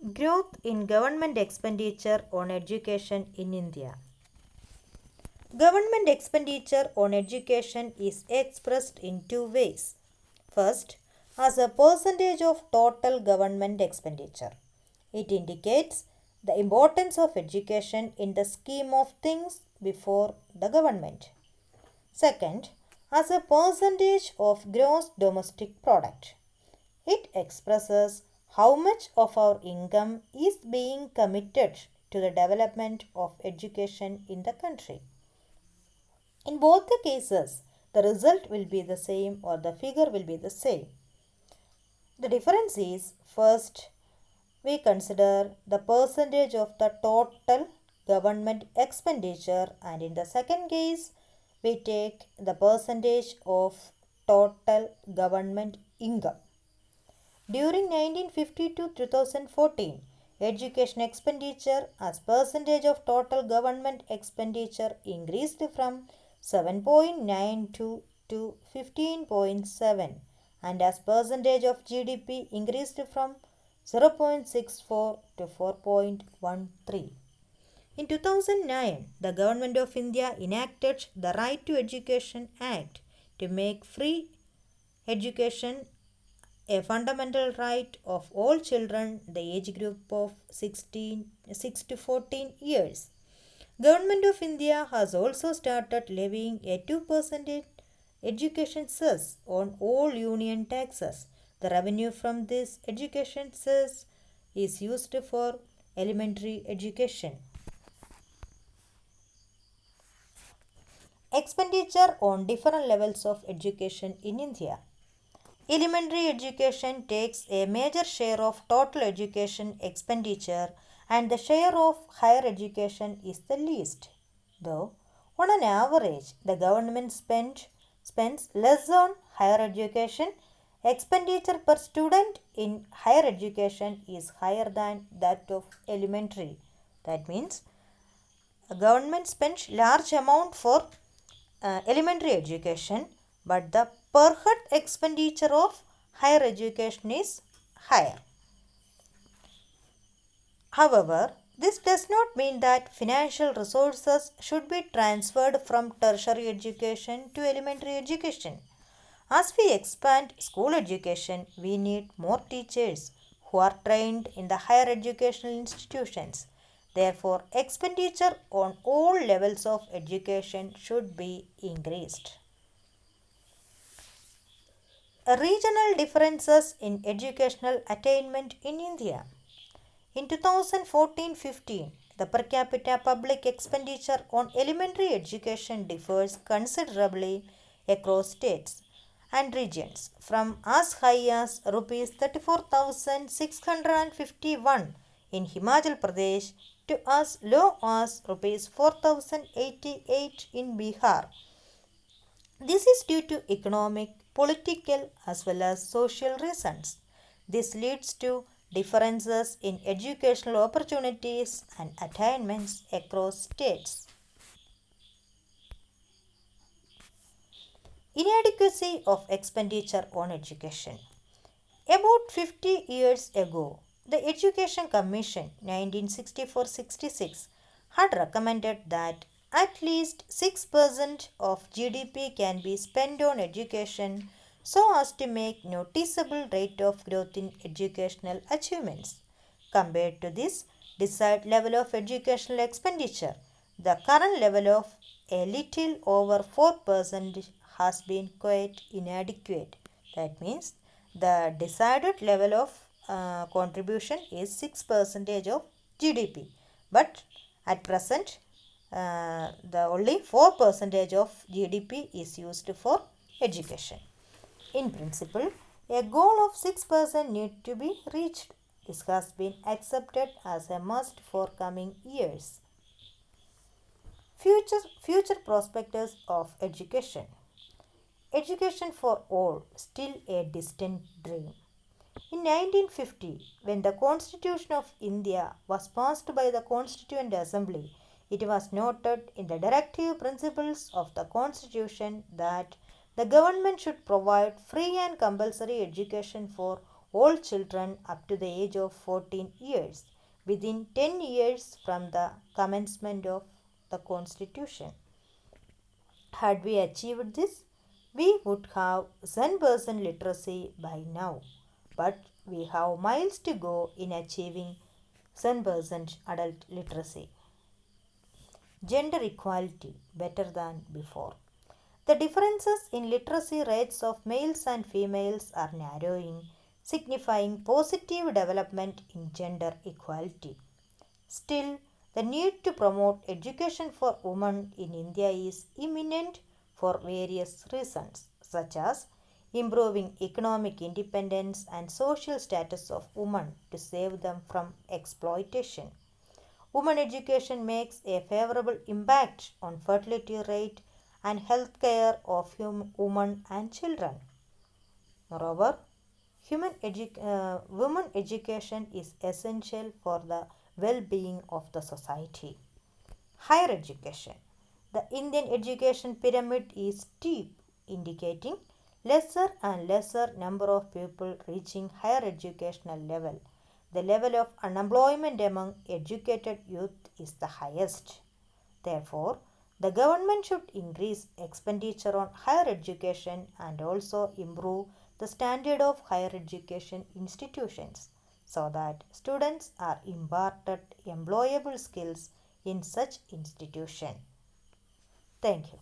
Growth in government expenditure on education in India. Government expenditure on education is expressed in two ways. First, as a percentage of total government expenditure. It indicates the importance of education in the scheme of things before the government. Second, as a percentage of gross domestic product. It expresses how much of our income is being committed to the development of education in the country. In both the cases, the result will be the same or the figure will be the same. The difference is first, we consider the percentage of the total government expenditure, and in the second case, we take the percentage of total government income. During 1950 to 2014, education expenditure as percentage of total government expenditure increased from 7.92 to 15.7, and as percentage of GDP increased from 0.64 to 4.13. In 2009, the Government of India enacted the Right to Education Act to make free education a fundamental right of all children the age group of 6 to 14 years. Government of India has also started levying a 2% education cess on all union taxes. The revenue from this education cess is used for elementary education. Expenditure on different levels of education in India. Elementary education takes a major share of total education expenditure, and the share of higher education is the least. Though, on an average, the government spends less on higher education. Expenditure per student in higher education is higher than that of elementary. That means the government spends large amount for elementary education, but the per head expenditure of higher education is higher. However, this does not mean that financial resources should be transferred from tertiary education to elementary education. As we expand school education, we need more teachers who are trained in the higher educational institutions. Therefore, expenditure on all levels of education should be increased. Regional differences in educational attainment in India. In 2014-15, the per capita public expenditure on elementary education differs considerably across states and regions, from as high as rupees 34,651 in Himachal Pradesh to as low as rupees 4,088 in Bihar. This is due to economic, political, as well as social reasons. This leads to differences in educational opportunities and attainments across states. Inadequacy of expenditure on education. About 50 years ago, the Education Commission 1964-66 had recommended that at least 6% of GDP can be spent on education so as to make noticeable rate of growth in educational achievements. Compared to this desired level of educational expenditure, the current level of a little over 4% has been quite inadequate. That means the decided level of contribution is 6% of GDP, but at present the only 4% of GDP is used for education. In principle, a goal of 6% need to be reached. This has been accepted as a must for coming years. Future prospects of education. Education for all, still a distant dream. In 1950, when the Constitution of India was passed by the Constituent Assembly, it was noted in the directive principles of the Constitution that the government should provide free and compulsory education for all children up to the age of 14 years within 10 years from the commencement of the Constitution. Had we achieved this, we would have 100% literacy by now. But we have miles to go in achieving 100% adult literacy. Gender equality better than before. The differences in literacy rates of males and females are narrowing, signifying positive development in gender equality. Still, the need to promote education for women in India is imminent for various reasons, such as improving economic independence and social status of women to save them from exploitation. Women education makes a favorable impact on fertility rate and health care of women and children. Moreover, women education is essential for the well-being of the society. Higher education. The Indian education pyramid is steep, indicating lesser and lesser number of people reaching higher educational level. The level of unemployment among educated youth is the highest. Therefore, the government should increase expenditure on higher education and also improve the standard of higher education institutions so that students are imparted employable skills in such institution. Thank you.